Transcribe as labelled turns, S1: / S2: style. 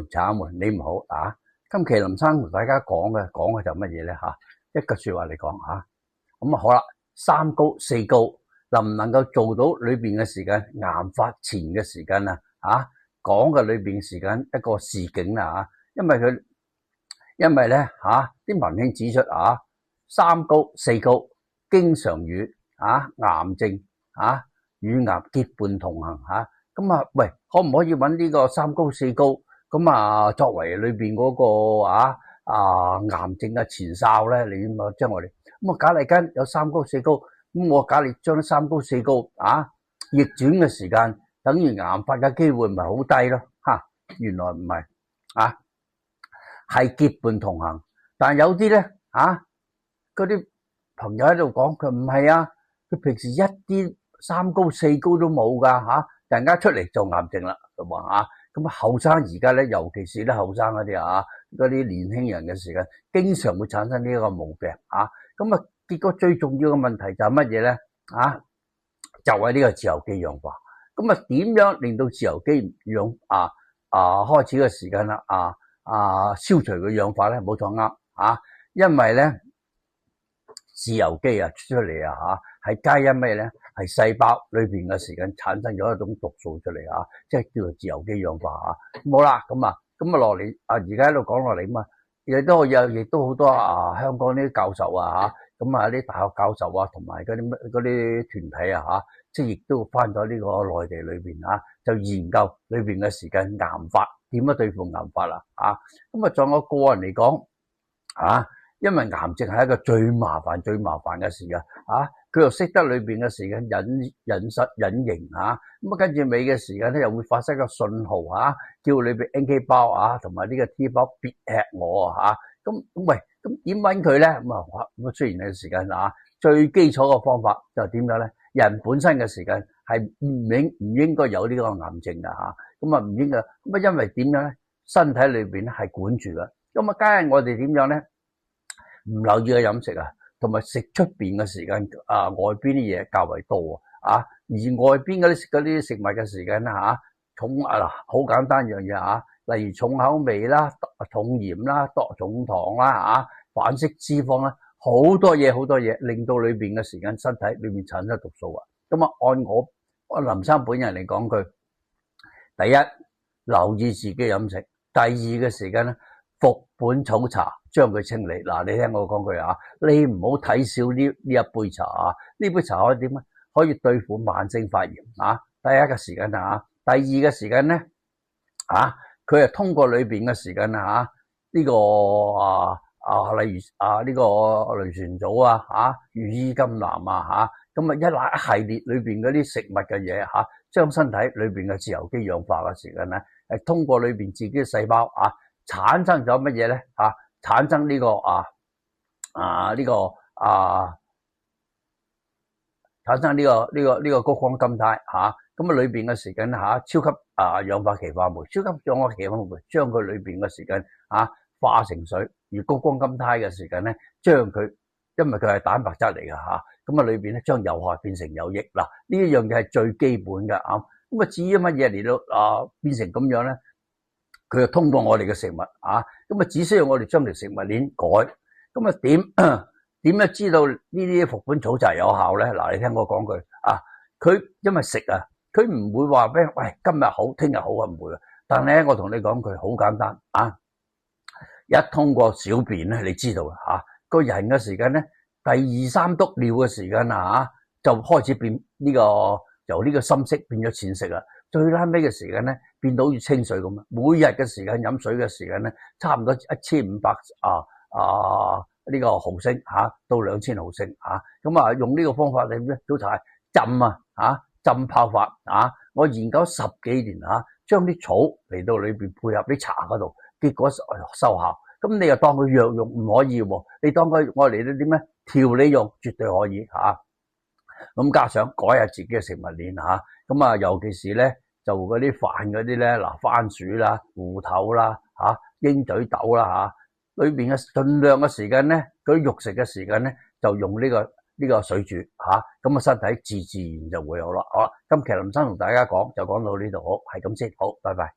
S1: 慘，你唔好啊！今期林生同大家講嘅就乜嘢咧吓？一個說話嚟講吓，咁好啦，三高四高能唔能夠做到裏邊嘅時間癌發前嘅時間啊？講嘅裏邊時間一個示警啦吓，因為咧啲文獻指出三高四高經常與癌症與癌結伴同行咁喂，可唔可以揾呢個三高四高咁作為裏邊嗰個癌症嘅前哨咧？你將我哋咁假嚟跟有三高四高，咁我假嚟將三高四高逆轉嘅時間，等於癌發嘅機會咪好低咯原來唔係係結伴同行，但有啲咧嗰啲朋友喺度講佢唔係佢平時一啲三高四高都冇噶突然間出嚟做癌症啦，咁後生而家咧，尤其是咧後生嗰啲年輕人嘅時間，經常會產生呢一個毛病咁結果最重要嘅問題就係乜嘢咧就係呢個自由基氧化。咁點樣令到自由基氧開始嘅時間啦消除佢氧化咧？冇錯啱因為咧自由基出嚟係加因咩咧？係細胞裏邊嘅時間產生咗一種毒素出嚟即係叫做自由基氧化好啦，咁落嚟而家喺度講落嚟嘛，亦都好多香港啲教授啲大學教授同埋嗰啲團體即係亦都翻咗呢個內地裏邊就研究裏邊嘅時間癌發點樣對付癌發啦仲有個人嚟講因為癌症係一個最麻煩嘅事佢又識得裏邊嘅時間隱形跟住尾嘅時間咧又會發生個信號叫裏邊 NK 包同埋呢個 T 包別吃我咁點搵佢咧？咁雖然嘅時間最基礎嘅方法就係點樣咧？人本身嘅時間係唔應該有呢個癌症噶唔應該因為點樣咧？身體裏邊係管住噶咁加上我哋點樣咧？唔留意嘅飲食同埋食出邊嘅時間外邊啲嘢較為多而外邊嗰啲食物嘅時間重好簡單樣嘢例如重口味啦、重鹽啦、重糖啦反式脂肪啦，好多嘢令到裏邊嘅時間身體裏面產生毒素按我林生本人嚟講句，第一留意自己飲食，第二嘅時間咧服本草茶將佢清理你聽我講句你唔好睇小呢一杯茶呢杯茶可以點咧？可以對付慢性發炎第一個時間第二嘅時間咧佢係通過裏邊嘅時間呢個例如呢個類旋藻羽衣甘藍咁一系列裏邊嗰啲食物嘅嘢將身體裏邊嘅自由基氧化嘅時間咧係通過裏邊自己嘅細胞產生咗乜嘢咧產生呢個產生呢個谷胱甘肽裏邊嘅時間超級氧化歧化酶，超級氧化歧化酶將佢裏邊嘅時間化成水，而谷胱甘肽嘅時間咧將佢，因為佢係蛋白質嚟噶裏邊咧將有害變成有益呢一樣嘢係最基本嘅至於乜嘢嚟到變成咁樣咧？佢就通過我哋嘅食物只需要我哋將條食物鏈改點樣知道呢啲服本草茶有效咧？你聽我講句佢因為食佢唔會話俾喂今日好聽日好唔會但係咧我同你講句好簡單一通過小便咧，你知道啦個人嘅時間咧第二三督尿嘅時間就開始變由呢個深色變咗淺色啦。最拉尾嘅時間咧，變到好似清水咁每日嘅時間飲水嘅時間咧，差唔多1500呢個毫升到2000毫升用呢個方法嚟咩？早茶浸泡法我研究10幾年將啲草嚟到裏邊配合啲茶嗰度，結果收效。咁你又當佢藥用唔可以你當佢我嚟到點咧？調理用絕對可以咁加上改下自己嘅食物鏈尤其是咧就嗰啲飯嗰啲咧番薯啦、芋頭啦鷹嘴豆啦裏邊嘅盡量嘅時間咧，嗰啲肉食嘅時間咧就用呢個水煮咁身體自然就會好啦。好啦，今期林生同大家講就講到呢度，好係咁先，好，拜拜。